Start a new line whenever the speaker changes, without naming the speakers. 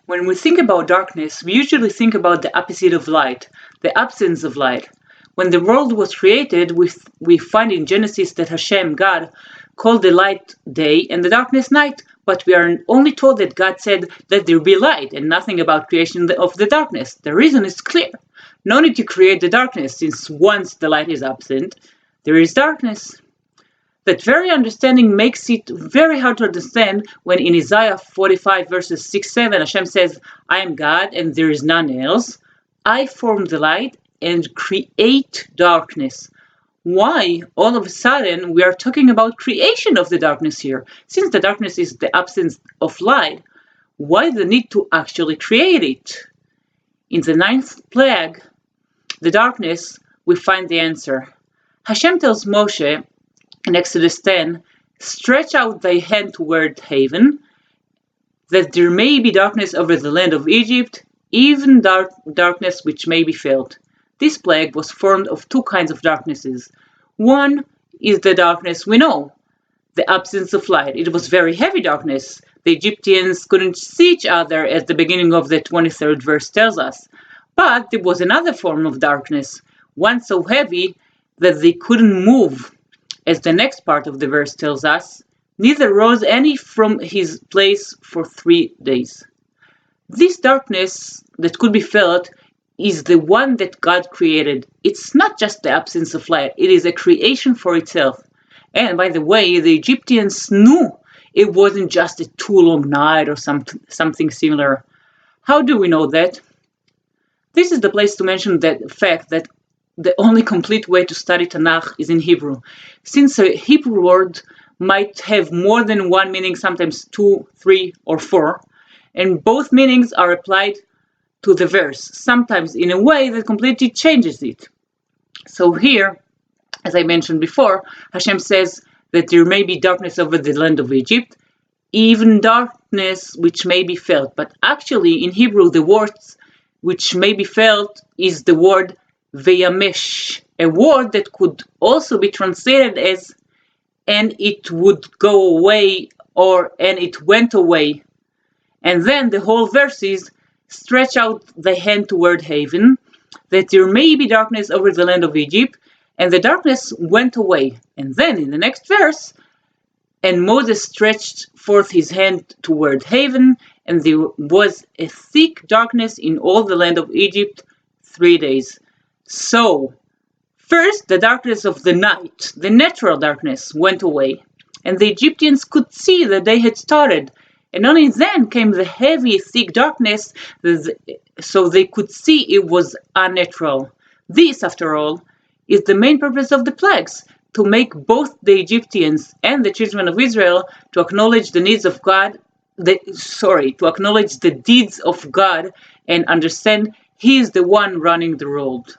When we think about darkness, we usually think about the opposite of light, the absence of light. When the world was created, we find in Genesis that Hashem, God, called the light day and the darkness night, but we are only told that God said, "Let there be light," and nothing about creation of the darkness. The reason is clear. No need to create the darkness, since once the light is absent, there is darkness. That very understanding makes it very hard to understand when in Isaiah 45 verses 6-7 Hashem says, "I am God and there is none else. I form the light and create darkness." Why all of a sudden we are talking about creation of the darkness here? Since the darkness is the absence of light, why the need to actually create it? In the 9th plague, the darkness, we find the answer. Hashem tells Moshe in Exodus 10, "Stretch out thy hand toward heaven, that there may be darkness over the land of Egypt, even darkness which may be felt." This plague was formed of two kinds of darknesses. One is the darkness we know, the absence of light. It was very heavy darkness. The Egyptians couldn't see each other, as the beginning of the 23rd verse tells us. But there was another form of darkness, one so heavy that they couldn't move. As the next part of the verse tells us, neither rose any from his place for 3 days. This darkness that could be felt is the one that God created. It's not just the absence of light, it is a creation for itself. And by the way, the Egyptians knew it wasn't just a too long night or something similar. How do we know that? This is the place to mention the fact that the only complete way to study Tanakh is in Hebrew. Since a Hebrew word might have more than one meaning, sometimes 2, 3, or 4, and both meanings are applied to the verse, sometimes in a way that completely changes it. So here, as I mentioned before, Hashem says that there may be darkness over the land of Egypt, even darkness which may be felt. But actually in Hebrew, the word which may be felt is the word Veyamesh, a word that could also be translated as "and it would go away" or "and it went away." And then the whole verse is, "Stretch out thy hand toward heaven, that there may be darkness over the land of Egypt, and the darkness went away." And then in the next verse, "And Moses stretched forth his hand toward heaven, and there was a thick darkness in all the land of Egypt 3 days." So, first the darkness of the night, the natural darkness, went away, and the Egyptians could see that they had started. And only then came the heavy, thick darkness, so they could see it was unnatural. This, after all, is the main purpose of the plagues, to make both the Egyptians and the children of Israel to acknowledge the needs of God, to acknowledge the deeds of God and understand He is the one running the world.